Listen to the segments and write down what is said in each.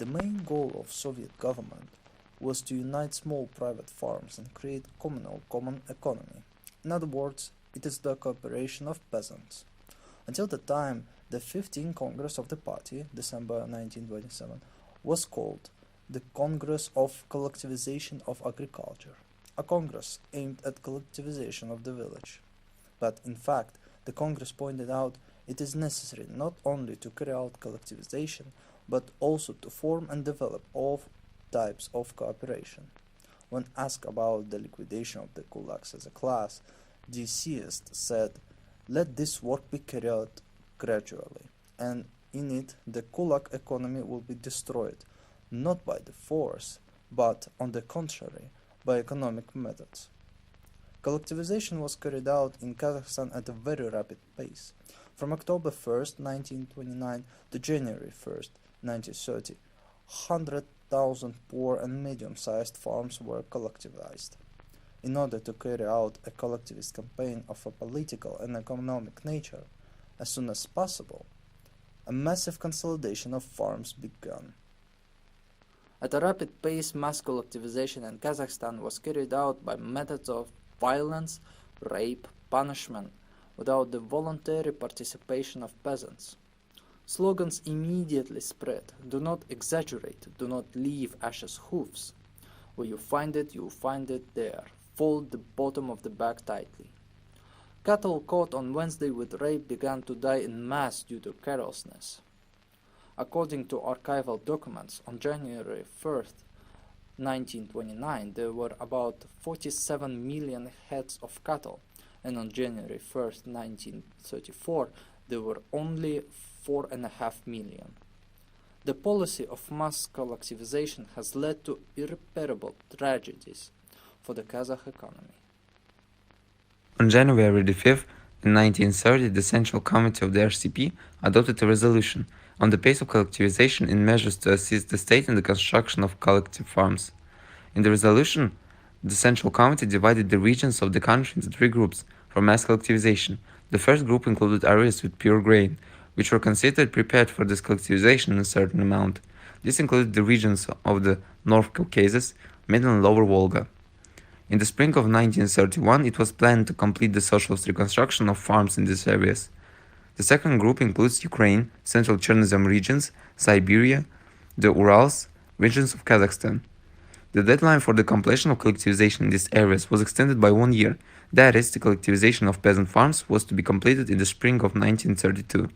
The main goal of Soviet government was to unite small private farms and create communal common economy. In other words, it is the cooperation of peasants. Until the time, the 15th Congress of the party, December 1927, was called the Congress of Collectivization of Agriculture, a congress aimed at collectivization of the village. But in fact, the Congress pointed out it is necessary not only to carry out collectivization, but also to form and develop all types of cooperation. When asked about the liquidation of the kulaks as a class, the essayist said, "Let this work be carried out gradually, and in it the kulak economy will be destroyed, not by the force, but, on the contrary, by economic methods." Collectivization was carried out in Kazakhstan at a very rapid pace. From October 1st, 1929 to January 1st, 1930, 100,000 poor and medium-sized farms were collectivized. In order to carry out a collectivist campaign of a political and economic nature, as soon as possible, a massive consolidation of farms began. At a rapid pace, mass collectivization in Kazakhstan was carried out by methods of violence, rape, punishment, without the voluntary participation of peasants. Slogans immediately spread: "Do not exaggerate, do not leave ashes hoofs. Where you find it, you find it there. Fold the bottom of the bag tightly." Cattle caught on Wednesday with rape began to die in mass due to carelessness. According to archival documents, on January 1st, 1929, there were about 47 million heads of cattle, and on January 1st, 1934, there were only 4.5 million. The policy of mass collectivization has led to irreparable tragedies for the Kazakh economy. On January the 5th, in 1930, the Central Committee of the RCP adopted a resolution on the pace of collectivization in measures to assist the state in the construction of collective farms. In the resolution, the Central Committee divided the regions of the country into three groups for mass collectivization. The first group included areas with pure grain, which were considered prepared for this collectivization in a certain amount. This included the regions of the North Caucasus, Middle and Lower Volga. In the spring of 1931, it was planned to complete the socialist reconstruction of farms in these areas. The second group includes Ukraine, Central Chernozem regions, Siberia, the Urals, regions of Kazakhstan. The deadline for the completion of collectivization in these areas was extended by 1 year. That is, the collectivization of peasant farms was to be completed in the spring of 1932.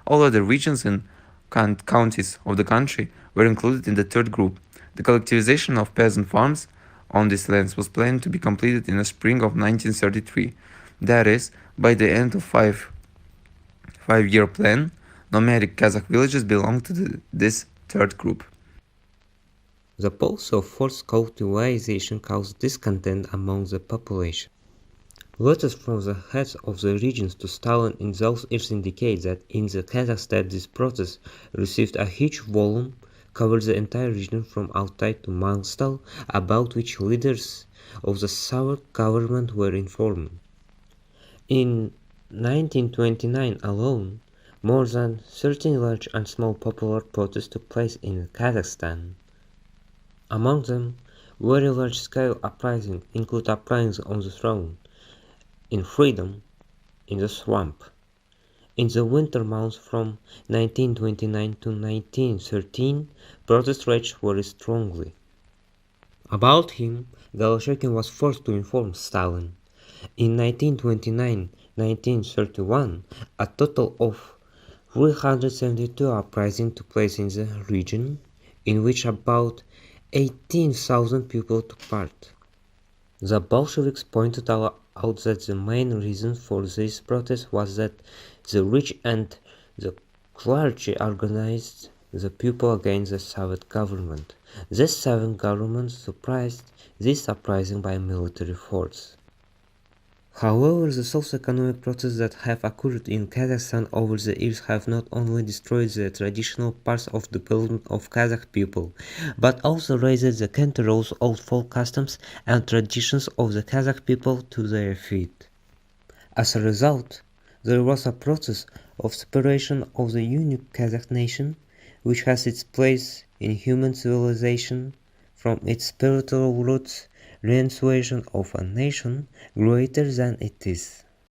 All other regions and counties of the country were included in the third group. The collectivization of peasant farms on these lands was planned to be completed in the spring of 1933. That is, by the end of five-year plan, nomadic Kazakh villages belong to this third group. The policy of forced collectivization caused discontent among the population. Letters from the heads of the regions to Stalin in those years indicate that in the Kazakhstan this process received a huge volume, covered the entire region from Altai to Mangostal, about which leaders of the Soviet government were informed. In 1929 alone, more than 13 large and small popular protests took place in Kazakhstan. Among them, very large-scale uprisings include uprisings on the throne, in freedom, in the swamp. In the winter months from 1929 to 1913, protests raged very strongly. About him, Goloshekin was forced to inform Stalin. In 1929-1931, a total of 372 uprisings took place in the region, in which about 18,000 people took part. The Bolsheviks pointed out that the main reason for this protest was that the rich and the clergy organized the people against the Soviet government. The Soviet government suppressed this uprising by military force. However, the socio-economic protests that have occurred in Kazakhstan over the years have not only destroyed the traditional parts of development of Kazakh people, but also raised the country's old folk customs and traditions of the Kazakh people to their feet. As a result, there was a process of separation of the unique Kazakh nation, which has its place in human civilization from its spiritual roots, renunciation of a nation greater than it is.